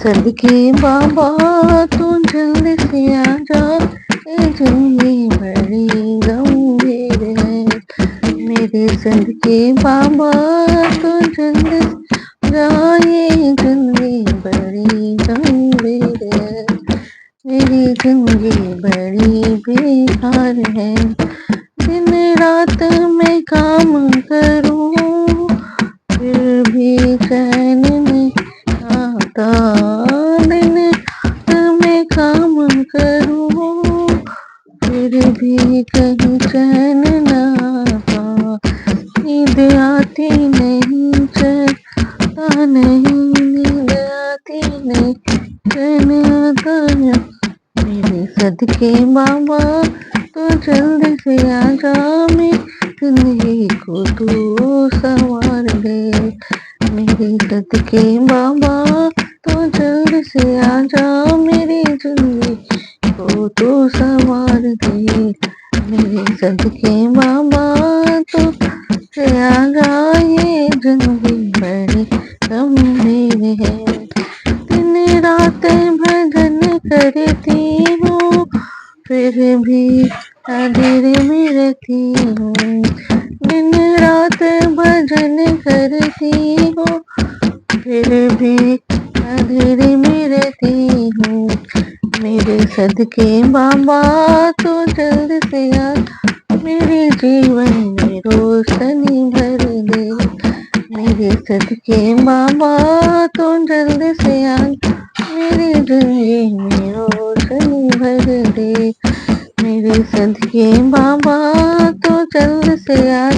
सदके बाबा तू जल्द से आजा, ये जिंदगी बड़ी गंभीर है। मेरे सदके बाबा तू जल्द से आजा, ये जिंदगी बड़ी गंभीर है। मेरी जिंदगी बड़ी बेकार है। दिन रात मैं काम करूं, फिर भी चैन नहीं आता। दिन रात मैं काम करूं, फिर भी कहीं चैन ना आता। नींद आती नहीं, चैन नहीं, नींद आती नहीं, चैन आता नहीं। मेरे सदके बाबा तो जल्द से आजा, मेरी जिंदगी को तू संवार दे। मेरे सदके बाबा तो जल्द से आजा, मेरी जिंदगी को तू संवार दे। मेरे सदके बाबा तो से आजा, ये जिंदगी बड़ी गंभीर है। दिन रात भजन करती हूँ, फिर भी अंधेरे में रहती हूँ। दिन रात भजन करती हूँ, फिर भी अंधेरे में रहती हूँ। मेरे सदके बाबा तो जल्द से आ, मेरे जीवन में रोशनी भर दे। मेरे सदके बाबा तो जल्द से आ, मेरी जिंदगी में रोशनी भर दे। मेरे सदके बाबा तो जल्द से आ,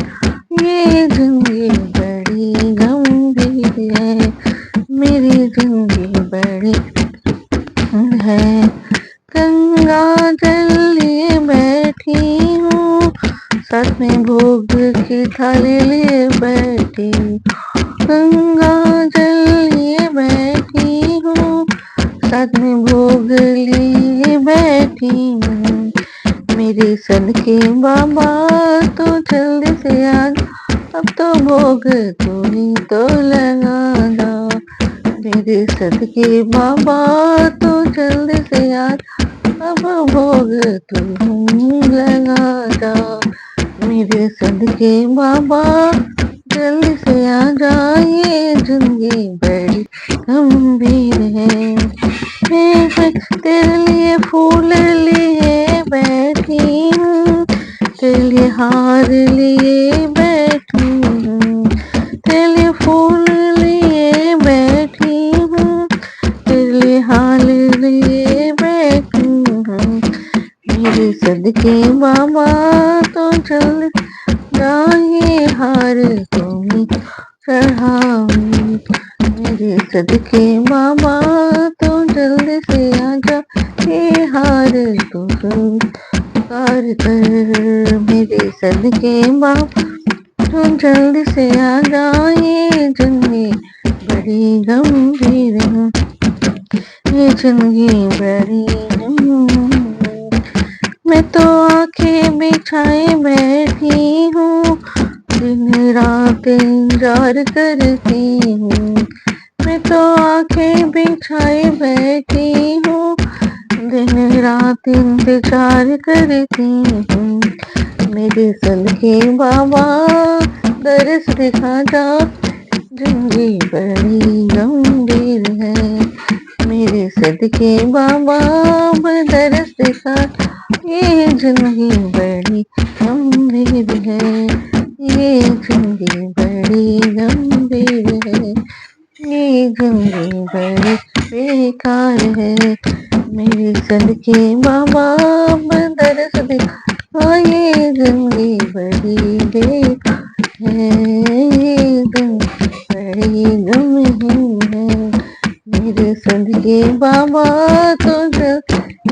ये जिंदगी बड़ी गंभीर है। मेरी जिंदगी बड़ी है। गंगा जल लिए बैठी हूँ, साथ में भोग की थाली लिए बैठी। गंगा जल लिए बैठी हूँ, साथ में भोग लिए बैठी हूँ। मेरे सदके बाबा तो जल्दी से आज, अब तो भोग तू ही तो लगा दा। मेरे सदके बाबा तो जल्दी से आज, अब भोग तू ही लगा दा। मेरे सदके बाबा जल्दी से आजा, ये जिंदगी बड़ी गंभीर है। मैं तेरे लिए फूल लिए बैठी हूँ, तेरे लिए हार लिए बैठी हूँ। तेरे लिए फूल लिए बैठी हूँ, तेरे लिए हार लिए बैठी हूँ। मेरे सदके बाबा तो जल्द जाए, हार तुम्हें चढ़ाऊं। मेरे सदके बाबा तो जल्द से आजा, ये हार तो स्वीकार कर। मेरे सदके बाबा तो जल्द से आजा, ये जिंदगी बड़ी गंभीर है। ये जिंदगी बड़ी गंभीर। मैं तो आंखें बिछाए बैठी हूँ, दिन रात इंतजार करती हूँ। मैं तो आंखें बिछाए बैठी हूँ, दिन रात इंतजार करती हूँ। मेरे सदके बाबा दरस दिखा जा, जिंदगी बड़ी गंभीर है। मेरे सदके बाबा दरस दिखा, ये जिंदगी बड़ी गंभीर है। ये जिंदगी बड़ी गंभीर है। ये जिंदगी बड़ी बेकार है। मेरे सदके बाबा दरस दिखा, ये जिंदगी बड़ी बेकार है। ये जिंदगी बड़ी गमहीन है। मेरे सदके बाबा तो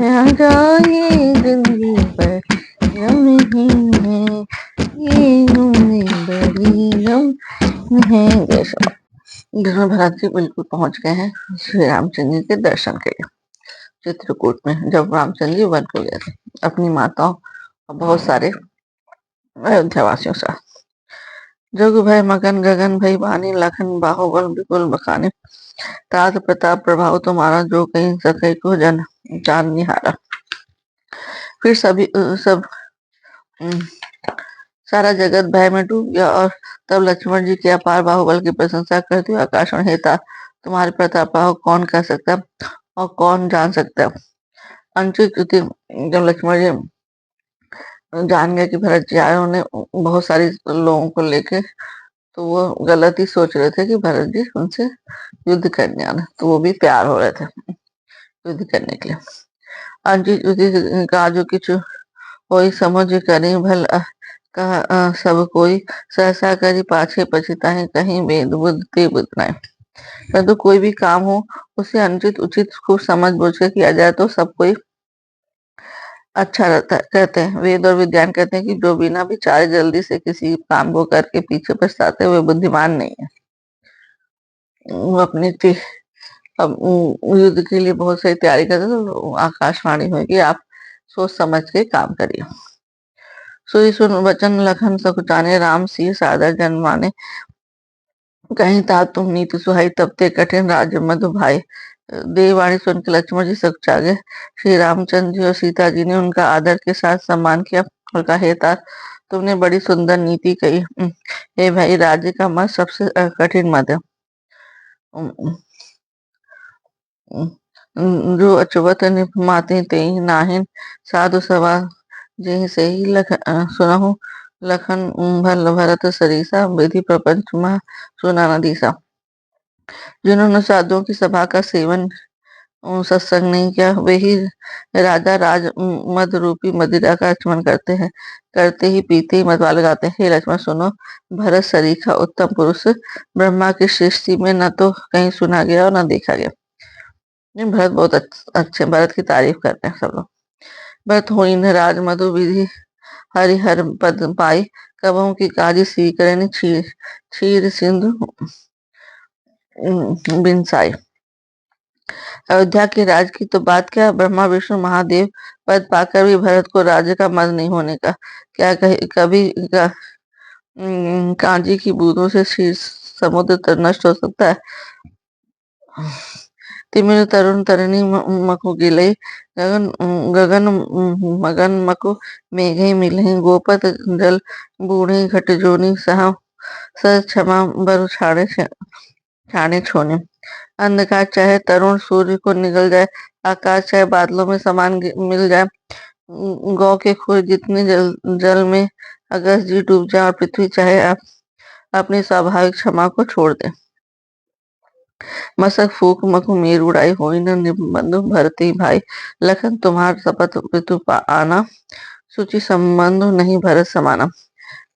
आजा, ये जिंदगी बड़ी गमहीन है। ये जिंदगी बड़ी गम है। जैसा भरत जी बिल्कुल पहुंच गए हैं श्री रामचंद्र जी के दर्शन के लिए चित्रकूट में। जब रामचंद्र जी वन को गए थे अपनी माताओं और बहुत सारे अयोध्या वासियों से। जग भय मगन गगन भई बानी लखन बाहुबल बिपुल बखाने तात प्रताप प्रभाव तुम्हारा जो कहीं सके को जन जान निहारा। फिर सब अम, सारा जगत भय में डूब गया और तब लक्ष्मण जी के अपार बाहुबल की प्रशंसा करते हुए आकाश में, हे तात तुम्हारे प्रताप को कौन कह सकता है और कौन जान सकता है। अंचित जब लक्ष्मण जी जान गए कि भरत जी आए उन्हें बहुत सारी लोगों को लेके, तो वो गलत ही सोच रहे थे कि भरत जी उनसे युद्ध करने आना, तो वो भी तैयार हो रहे थे युद्ध करने के लिए। अंचित का जो किछु होई समझ करी भल कहा सब कोई सहसा करी पाछे पछताहे कहीं भेद बुद्ध ते बुद्ध नहीं। परंतु कोई भी काम हो उसे अनुचित उचित खूब समझ बूझ के किया जाए तो सब कोई अच्छा रहता है। कहते हैं वेद और विज्ञान कहते हैं कि जो बिना विचारे जल्दी से किसी काम को करके पीछे पछताते हुए बुद्धिमान नहीं है। वो अपनी अब युद्ध के लिए बहुत सारी तैयारी करते थे, तो आकाशवाणी हुई कि आप सोच समझ के काम करिए। सुई सुन वचन लखन सकुचाने राम सी सादर जन्माने कहीं ता तुम नीति सुहाई तब ते कठिन राज्य मधु भाई। देववाणी सुन के लक्ष्मण जी सकुचा गए। श्री रामचंद्र जी और सीता जी ने उनका आदर के साथ सम्मान किया और कहा, हे तात तुमने बड़ी सुंदर नीति कही। हे भाई राज्य का मत सबसे कठिन मत है। उम, जो अचुवत निपमाते ते नाहिन साधु सभा जेहि से ही सुनहु लखन भल भरत सरीसा विधि प्रपंच मह सुना न दीसा। जिन्होंने साधुओं की सभा का सेवन सत्संग नहीं किया वे ही राजा राज मद रूपी मदिरा का आचमन करते हैं, करते ही पीते ही मत वाले गाते हैं। हे लक्ष्मण सुनो, भरत सरीखा उत्तम पुरुष ब्रह्मा की सृष्टि में न तो कहीं सुना गया और न देखा गया। ये भरत बहुत अच्छे, भरत की तारीफ करते हैं सब लोग। भरत हुई न राज मधु विधि हरिहर पद पाई कबहू की काजी सी करें क्षीर क्षीर सिंधु बिनसाई। अयोध्या के राज की तो बात क्या, ब्रह्मा विष्णु महादेव पद पाकर भी भरत को राज्य का मद नहीं होने का क्या कहे। कभी कांजी की बूंदों से क्षीर समुद्र नष्ट हो सकता है। तिमिर तरुण तरणि मकु गिलई गगन गगन मगन मकु मेघे मिलहि गोपत जल बूढ़े घट जोनी सहा स क्षमा बर छाड़े छोने। अंधकार चाहे तरुण सूर्य को निगल जाए, आकाश चाहे बादलों में समान मिल जाए, गौ के खुर जितने जल में अगस्त जी डूब जाए और पृथ्वी चाहे आप अपनी स्वाभाविक क्षमा को छोड़ दे। मसक फूक मकु मेर उड़ाई होई न निबंधु भरती भाई लखन तुम्हार शपथ पितु आना सूचि संबंध नहीं भरत समाना।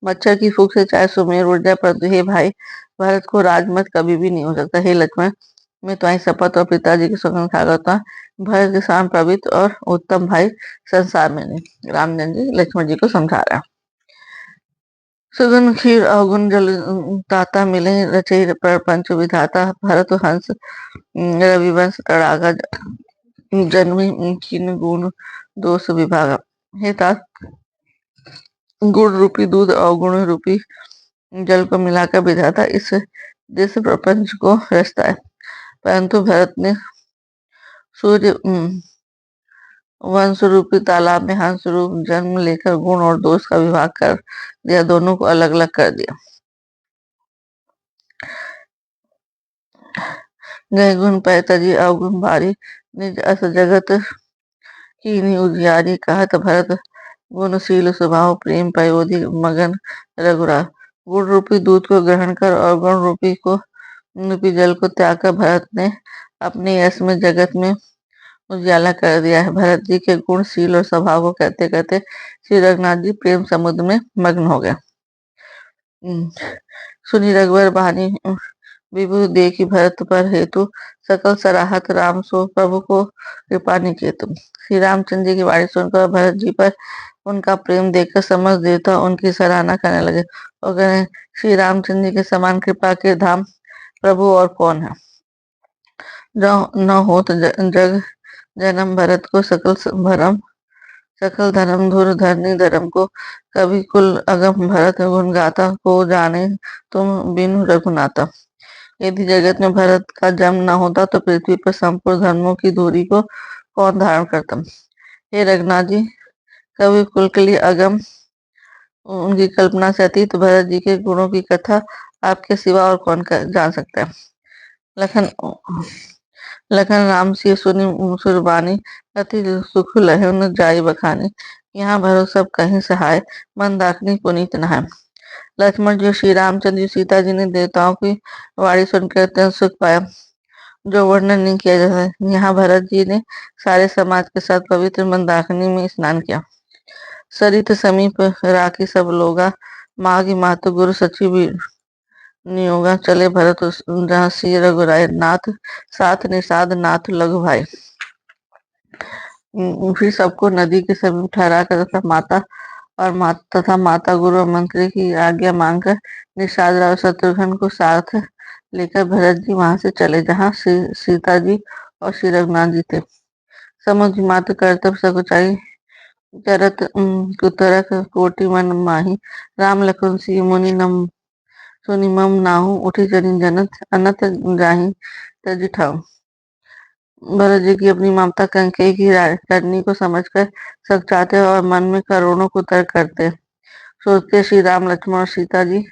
मच्छर की फूक से चाहे सुमेर उड़ जाए परंतु हे भाई भरत को राजमत कभी भी नहीं हो सकता। हे लक्ष्मण मैं तुम्हारी शपथ और पिताजी की सौगंध खा करता हूँ, भरत के समान पवित्र और उत्तम भाई संसार में नहीं। रामचंद्र जी लक्ष्मण जी को समझा रहा है। सुगन क्षीर अवगुण जल ताता मिले रचई प्रपंच विधाता भरत हंस रविवंश तड़ागा जन्मी किन गुण दोष विभागा। हे तात गुण रूपी दूध और गुण रूपी जल को मिलाकर विधाता इस देश प्रपंच को रचता है, परंतु भरत ने सूर्य वंश रूपी तालाब में हंस रूप जन्म लेकर गुण और दोष का विभाग कर दिया, दोनों को अलग अलग कर दिया। गए गुण पैतजी अवगुण भारी निज अस जगत की उजियारी कहत भरत गुणशील स्वभाव प्रेम पयोधि मगन रघुरा। गुण रूपी दूध को ग्रहण कर और गुण रूपी जल को त्याग कर भरत ने अपने यश में जगत में उजाला कर दिया है। भरत जी के गुणशील और स्वभाव को कहते कहते श्री रघुनाथ जी प्रेम समुद्र में मग्न हो गए। सुनी रघुवर बहानी विभु देखी भरत पर हेतु सकल सराहत राम सो प्रभु को कृपा निकेतु। श्री रामचंद्र जी की वाणी सुनकर भरत जी पर उनका प्रेम देखकर समस्त देवता उनकी सराहना करने लगे और कहे, श्री रामचंद्र जी के समान कृपा के धाम प्रभु और कौन है। जो न हो तो जग जन्म भरत को सकल भरम सकल धर्म धुर धरनी धर्म को, कभी कुल अगम भरत गुण गाता, को जाने तुम बिनु रघुनाथा। यदि जगत में भरत का जन्म न होता तो पृथ्वी पर संपूर्ण धर्मों की धुरी को कौन धारण करता। हे रघुनाथ जी, कवि कुल के लिए अगम उनकी कल्पना से अतीत भरत जी के गुणों की कथा आपके सिवा और कौन जान सकता है। लखन लखन राम सी सुनी सुरबानी, अति सुख लहे न जाई बखानी। यहाँ भरो सब कहीं सहाय, मन दाखनी पुनीत नहाय। लक्ष्मण जी श्री रामचंद्र जी सीता जी ने देवताओं की वाणी सुनकर अत्यंत सुख पाया, जो वर्णन नहीं किया जा सकता। यहाँ भरत जी ने सारे समाज के साथ पवित्र मंदाकिनी में स्नान किया। सरित समीप राखी सब लोगा, माँ की मातु गुरु सची भी नियोगा। चले भरत जहाँ सी रघुराय नाथ, साथ निषाद नाथ लघु भाई। फिर सबको नदी के समीप ठहरा कर तथा माता गुरु और मंत्री की आज्ञा मांगकर निषाद राव शत्रुघ्न को साथ लेकर भरत जी वहां से चले, जहाँ सीता जी और श्री रघुनाथ जी थे। समुद्र मात्र कर्तव्य सकुचाई करत कुतरक कोटि मन माही। राम लखन सी मुनि नम सुनि मम नाहु, उठी जनि जनत अनत जाहि तज ठाऊ। भरत जी की अपनी ममता कैकेयी की करनी को समझकर सब चाहते और मन में करोड़ों को तर्क करते, सोचते श्री राम लक्ष्मण और सीता जी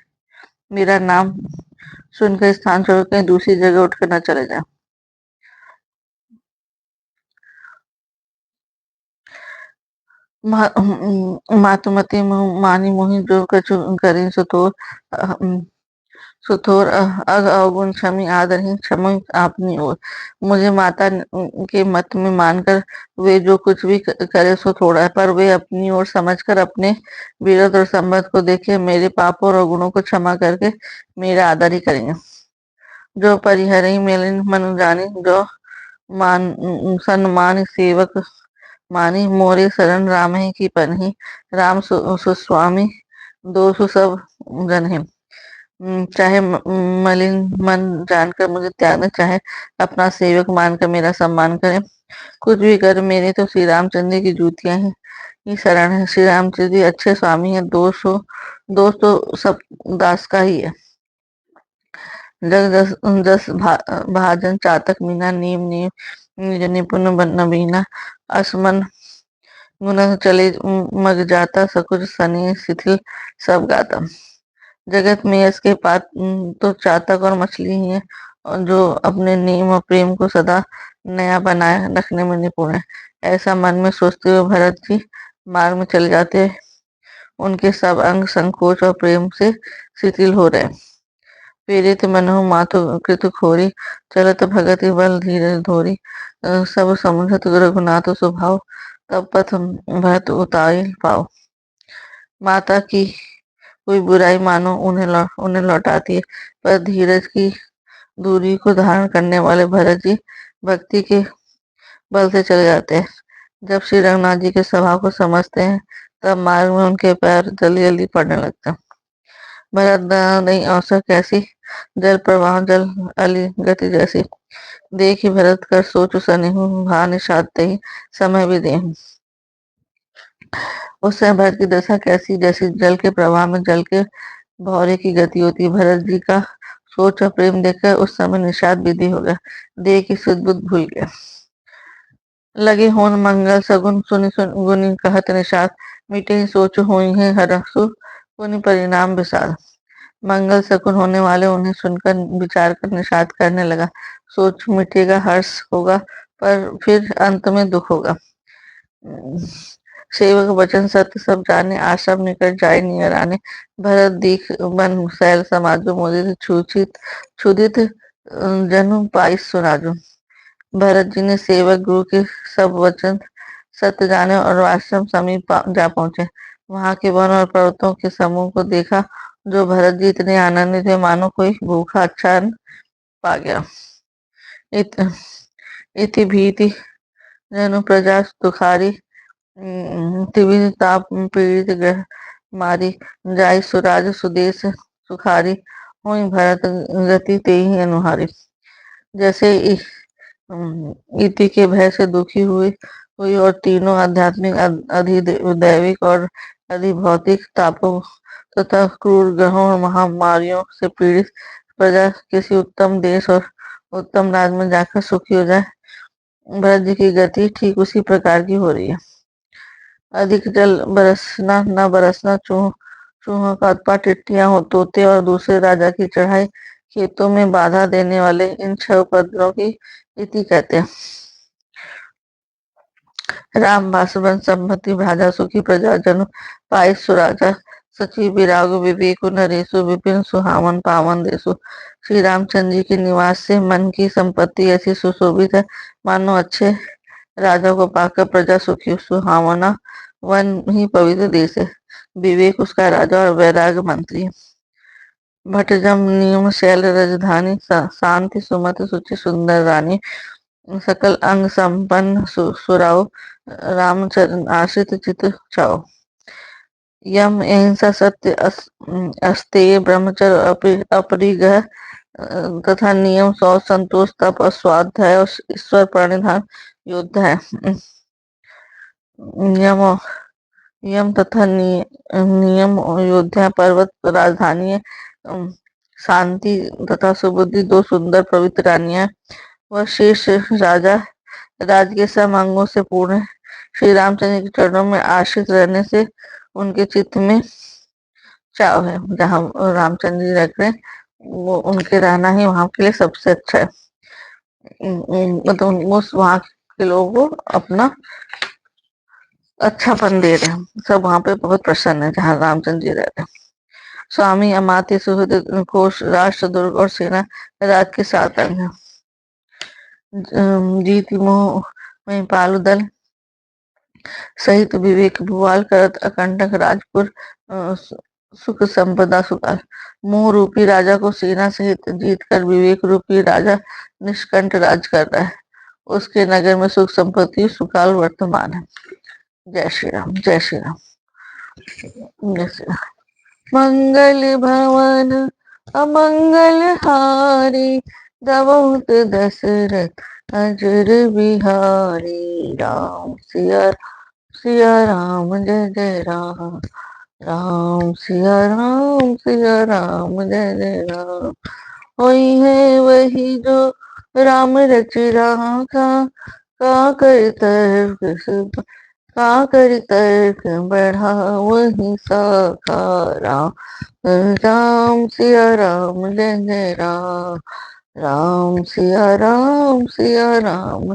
मेरा नाम सुनकर स्थान छोड़ कहीं दूसरी जगह उठकर न चले जाए। मातुमती मानी मोहि जो कछु करी सुथोर अग अवगुण क्षमी आदरहीन क्षम आपनी ओर। मुझे माता के मत में मानकर वे जो कुछ भी करे सो थोड़ा है, पर वे अपनी ओर समझकर अपने वीरत और संबंध को देखे मेरे पापों और गुणों को क्षमा करके मेरा आदर ही करेंगे। जो परिहरि मिलिन मन जानी, जो मान सन्मान सेवक मानी। मोरे शरण राम ही की पनही, राम सुस्वामी दोषु सब जनहि। चाहे मलिन मन जानकर मुझे त्यागने, चाहे अपना सेवक मानकर मेरा सम्मान करें, कुछ भी कर मेरे तो श्री रामचंद्र की जूतियां ही शरण है। श्री रामचंद्र जी अच्छे स्वामी है, दोष तो सब दास का ही है। जग जस जस भाजन चातक मीना, नीम नीम निज निपुण नबीना। असमन गुण चले मग जाता, सकुच सनी शिथिल सब गाता। जगत में इसके पात तो चातक और मछली ही है, और जो अपने नियम और प्रेम को सदा नया बनाए रखने में निपुण है। ऐसा मन में सोचते हुए भरत जी मार्ग में चले जाते, उनके सब अंग संकोच और प्रेम से शिथिल हो रहे। पीड़ित मनहु माथु कृत खोरी, चलत भगति बल धीरे धोरी। सब समुझत रघुनाथ स्वभाव, तब पथ भरत उताई पाओ। माता की कोई बुराई मानो उन्हें लौटाती है, पर धीरज की दूरी को धारण करने वाले भरत जी भक्ति के बल से चले जाते हैं। जब श्री रघुनाथ जी के स्वभाव को समझते हैं, तब मार्ग में उनके पैर जल्दी जल्दी पड़ने लगते हैं। भरत नहीं अवसर कैसी, जल प्रवाह जल अली गति जैसी। देखी भरत कर सोच सनेहु, भा निषादते ही समय भी देहु। उस समय भरत की दशा कैसी, जैसी जल के प्रवाह में जल के भौरे की गति होती। भरत जी का सोच और प्रेम देखकर उस समय निषाद विधि हो गया, देह की सुध बुध भूल गया। लगे होन मंगल सगुन, सुनि गुनि कहत निषाद। मीठे ही सोच हुई है हरसु, पुनि परिणाम विषाद। मंगल शकुन होने वाले उन्हें सुनकर विचार कर निषाद करने लगा। सोच मिटेगा, हर्ष होगा, पर फिर अंत में दुख होगा। सेवक वचन सत्य सब जाने, आश्रम निकट जाय नियर आने। भरत दीख बन शैल समाजो, मोदित क्षुदित जनु पाई सुराजो। भरत जी ने सेवक गुरु के सब वचन सत्य जाने और आश्रम समीप जा पहुंचे। वहां के वन और पर्वतों के समूह को देखा, जो भरत जी इतने आनंदित थे मानो कोई भूखा अच्छा पा गया। इत, इति भीति जनु प्रजा दुखारी, त्रिविध ताप पीड़ित ग्रह मारी। जाय सुराज सुदेश सुखारी, हुई भरत गति तेहि अनुहारी। जैसे इति के भय से दुखी हुए हुई और तीनों आध्यात्मिक, अधिदैविक और अधिभौतिक तापों तथा क्रूर ग्रहों और महामारियों से पीड़ित प्रजा किसी उत्तम देश और उत्तम राज्य में जाकर सुखी हो जाए। भरत जी की गति ठीक उसी प्रकार की हो रही है। अधिक जल बरसना न बरसना, चूहों का उत्पात, टिड्डियां हो, तोते और दूसरे राजा की चढ़ाई, खेतों में बाधा देने वाले इन छह उपद्रवों की इति कहते हैं। राम बासुबन संपत्ति भाजा सुखी प्रजा जनु पाई सुराजा, सचिव विराग विवेक नरेशु, विपिन सुहावन पावन देशु। श्री रामचंद्र जी के निवास से मन की संपत्ति ऐसी सुशोभित है मानो अच्छे राजा को पाकर प्रजा सुखी, सुहावना वन ही पवित्र देश है, विवेक उसका राजा और वैराग मंत्री है। भटजम नियम शैल राजधानी, शांति सुमति सुचि सुंदर रानी, सकल अंग संपन्न सुराव, रामचरण आश्रित चित छाओ। यम अहिंसा सत्य अस्तेय ब्रह्मचर्य अपरिग्रह तथा नियम, सौ संतोष तप और स्वाध्याय और ईश्वर प्रणिधान योद्धा है। यम यम तथा नियम योद्धा पर्वत राजधानी है। शांति तथा सुबुद्धि दो सुंदर पवित्र रानियां, वह शेष राजा राज के सब अंगों से पूर्ण है। श्री रामचंद्र के चरणों में आश्रित रहने से उनके चित्त में चाव है। जहाँ रामचंद्र जी रह रहे हैं, वो उनके रहना ही वहां के लिए सबसे अच्छा है। मतलब उस वहां के लोगों को अपना अच्छापन दे रहे हैं, सब वहां पे बहुत प्रसन्न है जहाँ रामचंद्र जी रह रहे हैं। स्वामी अमात्य सुहृद कोश राष्ट्र दुर्ग और सेना राज के साथ अंग है। जीत मोह में पालु दल सहित विवेक भुआल करत अकंटक राजपुर, सुख संपदा सुखाल। मोह रूपी राजा को सेना सहित जीत कर विवेक रूपी राजा निष्कंठ राज कर रहा है। उसके नगर में सुख संपत्ति सुकाल वर्तमान है। जय श्री राम, जय श्री राम, जय श्री राम। मंगल भवन अमंगल हारी, दबहुत दशरथ अजर बिहारी। राम सिया सिया राम, जय जय राम, राम सिया राम, सिया राम, जय जय राम। वही है वही जो राम रच राखा, का कर तर्क का कर तर्क बढ़ा वही साखा। राम राम सिया राम, जय जय राम, राम सिया राम।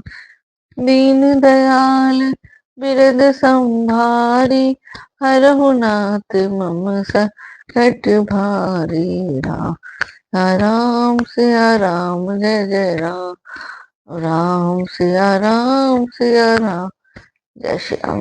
दीन दयाल बिरद संभारी, हरहु नाथ मम संकट भारी। राम राम सिया राम, जय जय राम, राम सिया राम, सिया राम। जय श्री राम।